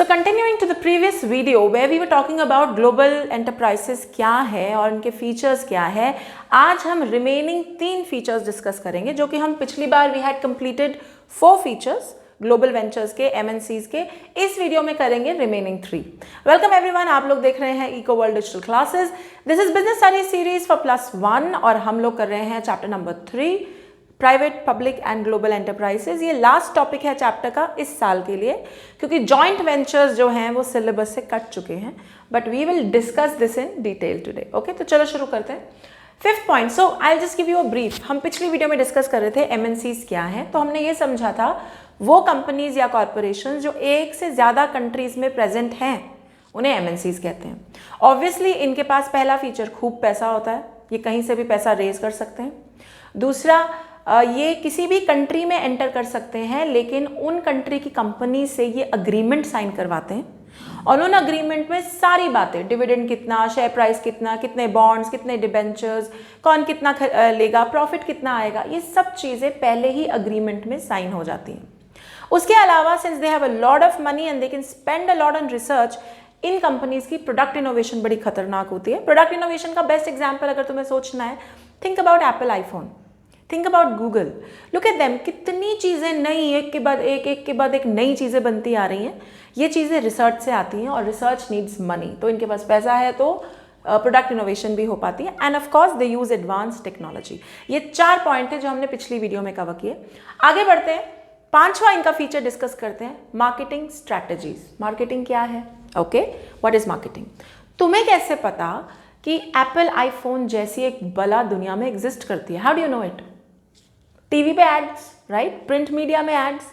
So continuing to the previous video where we were talking about global enterprises क्या है और उनके features क्या है, आज हम रिमेनिंग 3 फीचर्स डिस्कस करेंगे जो कि हम पिछली बार we had completed 4 features global ventures के MNCs के, इस वीडियो में करेंगे रिमेनिंग 3। वेलकम एवरीवन, आप लोग देख रहे हैं Eco World digital classes. This is business study series for +1 और हम लोग कर रहे हैं chapter number 3 private public and global enterprises. ये लास्ट टॉपिक है चैप्टर का इस साल के लिए, क्योंकि जॉइंट वेंचर्स जो हैं वो सिलेबस से कट चुके हैं, but we will discuss this in detail today. Okay, तो चलो शुरू करते हैं। 5th point, so I will just give you a brief. हम पिछली वीडियो में डिस्कस कर रहे थे MNCs क्या हैं, तो हमने ये समझा था वो कंपनीज या कॉर्पोरेशन जो एक से ज़्यादा कंट्रीज में प्रेजेंट हैं उन्हें MNCs कहते हैं। ऑब्वियसली इनके पास पहला फीचर खूब पैसा होता है, ये कहीं से भी पैसा रेज कर सकते हैं। दूसरा, ये किसी भी कंट्री में एंटर कर सकते हैं, लेकिन उन कंट्री की कंपनी से ये अग्रीमेंट साइन करवाते हैं और उन अग्रीमेंट में सारी बातें, डिविडेंड कितना, शेयर प्राइस कितना, कितने बॉन्ड्स, कितने डिबेंचर्स, कौन कितना लेगा, प्रॉफिट कितना आएगा, ये सब चीज़ें पहले ही अग्रीमेंट में साइन हो जाती हैं। उसके अलावा since they have a lot of money and they can spend a lot on research, in companies की प्रोडक्ट इनोवेशन बड़ी खतरनाक होती है। प्रोडक्ट इनोवेशन का बेस्ट एग्जाम्पल अगर तुम्हें सोचना है, think about Apple iPhone, think about Google, look at them, कितनी चीज़ें नई एक के बाद एक नई चीज़ें बनती आ रही हैं। ये चीज़ें रिसर्च से आती हैं और रिसर्च नीड्स मनी, तो इनके पास पैसा है तो प्रोडक्ट इनोवेशन भी हो पाती है। End of course they use advance technology. ये 4 पॉइंट थे जो हमने पिछली वीडियो में कवर किए। आगे बढ़ते हैं, 5वां इनका फीचर डिस्कस करते हैं, मार्केटिंग स्ट्रैटेजीज। मार्केटिंग क्या है? Okay, what is marketing? तुम्हें कैसे पता कि एप्पल आईफोन जैसी एक बला दुनिया में एग्जिस्ट करती है? How do you know it? TV पे एड्स, राइट, प्रिंट मीडिया में एड्स,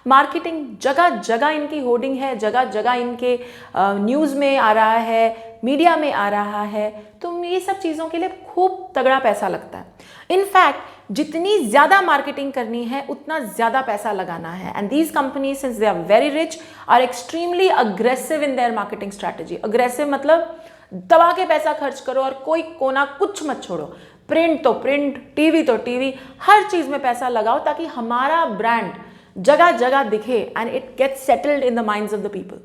मार्केटिंग जगह जगह इनकी होर्डिंग है, जगह जगह इनके न्यूज़ में आ रहा है, मीडिया में आ रहा है। तो ये सब चीज़ों के लिए खूब तगड़ा पैसा लगता है। इनफैक्ट जितनी ज़्यादा मार्केटिंग करनी है उतना ज़्यादा पैसा लगाना है। And these companies since they are very rich are extremely aggressive in their marketing strategy. Aggressive मतलब दबा के पैसा खर्च करो और कोई कोना कुछ मत छोड़ो। प्रिंट तो प्रिंट, टीवी तो टीवी, हर चीज़ में पैसा लगाओ ताकि हमारा ब्रांड जगह जगह दिखे and it gets settled in the minds of the people.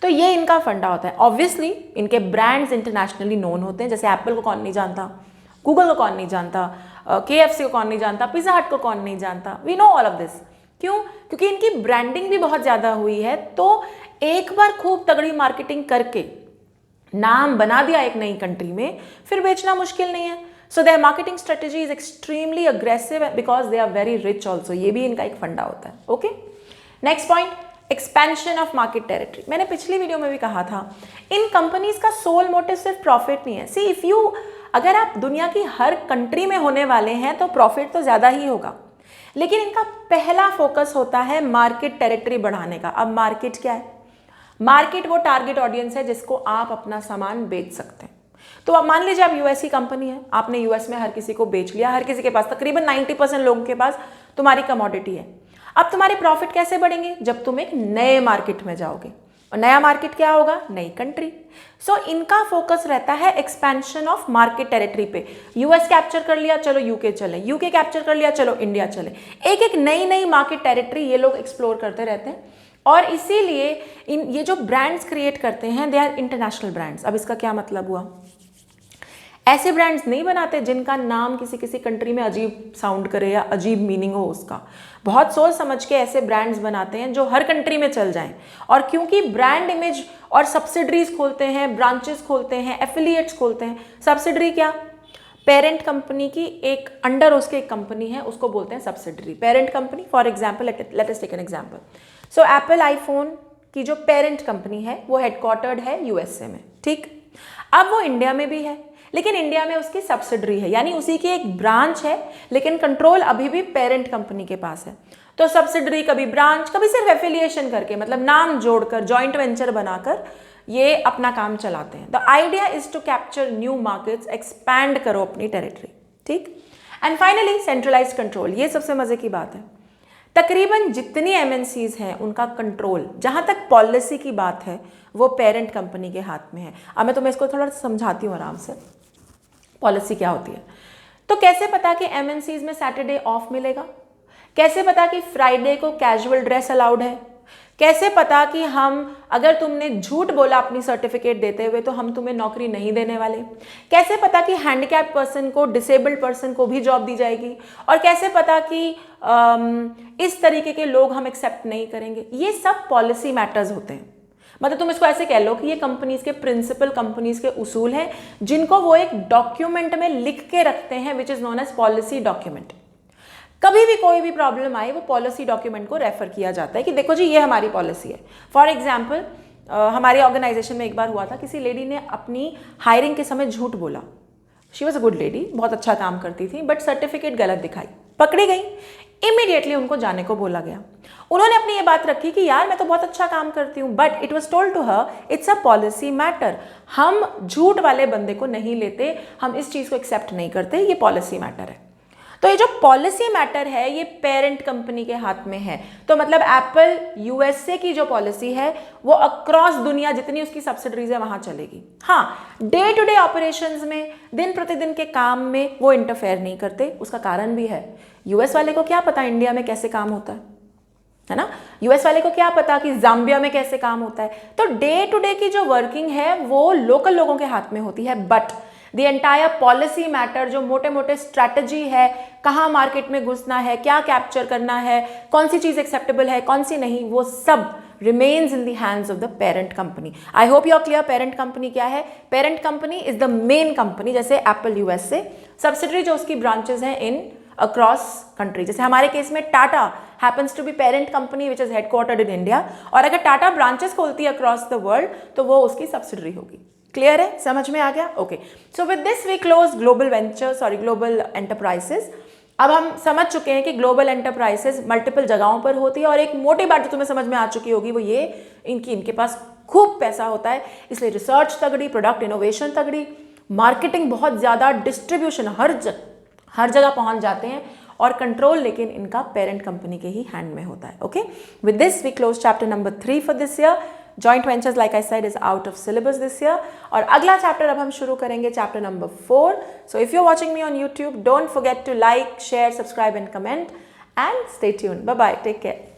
तो ये इनका फंडा होता है। ऑब्वियसली इनके ब्रांड्स इंटरनेशनली नोन होते हैं, जैसे एप्पल को कौन नहीं जानता, गूगल को कौन नहीं जानता, KFC को कौन नहीं जानता, पिज़्ज़ा हट को कौन नहीं जानता। We know all of this. क्यों? क्योंकि इनकी ब्रांडिंग भी बहुत ज़्यादा हुई है। तो एक बार खूब तगड़ी मार्केटिंग करके नाम बना दिया एक नई कंट्री में, फिर बेचना मुश्किल नहीं है। So their marketing strategy is extremely aggressive because they are very rich also. ये भी इनका एक फंडा होता है। Okay, next point, expansion of market territory. मैंने पिछली वीडियो में भी कहा था, इन कंपनीज का सोल मोटिव सिर्फ प्रॉफिट नहीं है। सी इफ यू, अगर आप दुनिया की हर कंट्री में होने वाले हैं तो प्रॉफिट तो ज़्यादा ही होगा, लेकिन इनका पहला फोकस होता है मार्केट टेरिटरी बढ़ाने का। अब मार्केट क्या है? मार्केट वो टारगेट ऑडियंस है जिसको आप अपना सामान बेच सकते हैं। तो अब मान लीजिए आप US की कंपनी है, आपने US में हर किसी को बेच लिया, हर किसी के पास, तकरीबन 90% लोगों के पास तुम्हारी कमोडिटी है। अब तुम्हारे प्रॉफिट कैसे बढ़ेंगे? जब तुम एक नए मार्केट में जाओगे, और नया मार्केट क्या होगा? नई कंट्री। सो इनका फोकस रहता है एक्सपेंशन ऑफ मार्केट टेरिटरी पे। US कैप्चर कर लिया, चलो UK चले, UK कैप्चर कर लिया, चलो इंडिया चले। एक एक नई नई मार्केट टेरिटरी ये लोग एक्सप्लोर करते रहते हैं और इसीलिए ये जो ब्रांड्स क्रिएट करते हैं दे आर इंटरनेशनल ब्रांड्स। अब इसका क्या मतलब हुआ? ऐसे ब्रांड्स नहीं बनाते जिनका नाम किसी कंट्री में अजीब साउंड करे या अजीब मीनिंग हो उसका। बहुत सोच समझ के ऐसे ब्रांड्स बनाते हैं जो हर कंट्री में चल जाएं। और क्योंकि ब्रांड इमेज और सब्सिडरीज खोलते हैं, ब्रांचेस खोलते हैं, एफिलिएट्स खोलते हैं। सब्सिडरी क्या? पेरेंट कंपनी की एक अंडर उसके एक कंपनी है, उसको बोलते हैं subsidiary. Parent company, for example, let us take an example. So Apple iPhone की जो पेरेंट कंपनी है वो हेडक्वार्टर्ड है USA में, ठीक। अब वो इंडिया में भी है, लेकिन इंडिया में उसकी सब्सिडरी है, यानी उसी की एक ब्रांच है, लेकिन कंट्रोल अभी भी पेरेंट कंपनी के पास है। तो सब्सिडरी कभी ब्रांच, कभी सिर्फ एफिलिएशन करके, मतलब नाम जोड़कर, जॉइंट वेंचर बनाकर ये अपना काम चलाते हैं। The idea is to capture new markets, expand करो अपनी टेरिटरी, ठीक। एंड फाइनली सेंट्रलाइज्ड कंट्रोल, ये सबसे मजे की बात है। तकरीबन जितनी MNCs हैं उनका कंट्रोल, जहां तक पॉलिसी की बात है, वो पेरेंट कंपनी के हाथ में है। अब मैं तुम्हें इसको थोड़ा समझाती हूँ आराम से, पॉलिसी क्या होती है। तो कैसे पता कि MNCs में सैटरडे ऑफ मिलेगा? कैसे पता कि फ्राइडे को कैजुअल ड्रेस अलाउड है? कैसे पता कि हम, अगर तुमने झूठ बोला अपनी सर्टिफिकेट देते हुए तो हम तुम्हें नौकरी नहीं देने वाले? कैसे पता कि हैंडीकैप पर्सन को, डिसेबल्ड पर्सन को भी जॉब दी जाएगी? और कैसे पता कि इस तरीके के लोग हम एक्सेप्ट नहीं करेंगे? ये सब पॉलिसी मैटर्स होते हैं। मतलब तुम इसको ऐसे कह लो कि ये कंपनीज के प्रिंसिपल, कंपनीज के उसूल हैं जिनको वो एक डॉक्यूमेंट में लिख के रखते हैं, which is known as policy document. कभी भी कोई भी प्रॉब्लम आए वो पॉलिसी डॉक्यूमेंट को रेफर किया जाता है कि देखो जी ये हमारी पॉलिसी है। फॉर एग्जाम्पल हमारे ऑर्गेनाइजेशन में एक बार हुआ था, किसी लेडी ने अपनी हायरिंग के समय झूठ बोला। She was a good lady, बहुत अच्छा काम करती थी, बट सर्टिफिकेट गलत दिखाई, पकड़ी गई। इमीडिएटली उनको जाने को बोला गया। उन्होंने अपनी ये बात रखी कि यार मैं तो बहुत अच्छा काम करती हूँ, but it was told to her it's a policy matter. हम झूठ वाले बंदे को नहीं लेते, हम इस चीज़ को एक्सेप्ट नहीं करते, ये पॉलिसी मैटर है। तो ये जो पॉलिसी मैटर है ये पेरेंट कंपनी के हाथ में है। तो मतलब एप्पल यूएसए की जो पॉलिसी है वो अक्रॉस दुनिया जितनी उसकी सब्सिडरीज है वहां चलेगी। हाँ, डे टू डे ऑपरेशंस में, दिन प्रतिदिन के काम में वो इंटरफेयर नहीं करते। उसका कारण भी है, यूएस वाले को क्या पता इंडिया में कैसे काम होता है ना? यूएस वाले को क्या पता कि जाम्बिया में कैसे काम होता है? तो डे टू डे की जो वर्किंग है वो लोकल लोगों के हाथ में होती है, but the entire policy matter, जो मोटे मोटे स्ट्रैटेजी है, कहाँ मार्केट में घुसना है, क्या कैप्चर करना है, कौन सी चीज़ एक्सेप्टेबल है, कौन सी नहीं, वो सब remains in the hands of the parent company. I hope you are clear parent company क्या है? Parent company is the main company, जैसे Apple USA, सब्सिडरी जो उसकी ब्रांचेस हैं इन अक्रॉस कंट्री। जैसे हमारे केस में Tata happens to be parent company which is headquartered in India, और अगर टाटा ब्रांचेस खोलती है अक्रॉस द वर्ल्ड तो वो उसकी सब्सिडरी होगी। क्लियर है? समझ में आ गया? Okay, so with this we close global global enterprises. अब हम समझ चुके हैं कि ग्लोबल एंटरप्राइजेस मल्टीपल जगहों पर होती है, और एक मोटी बात जो तुम्हें समझ में आ चुकी होगी वो ये, इनके पास खूब पैसा होता है, इसलिए रिसर्च तगड़ी, प्रोडक्ट इनोवेशन तगड़ी, मार्केटिंग बहुत ज़्यादा, डिस्ट्रीब्यूशन हर जगह पहुंच जाते हैं, और कंट्रोल लेकिन इनका पेरेंट कंपनी के ही हैंड में होता है। Okay, with this we close chapter number 3 for this year. Joint ventures like I said is out of syllabus this year, और अगला चैप्टर अब हम शुरू करेंगे, chapter number 4। So if you are watching me on YouTube, don't forget to like, share, subscribe and comment, and stay tuned. Bye bye, take care.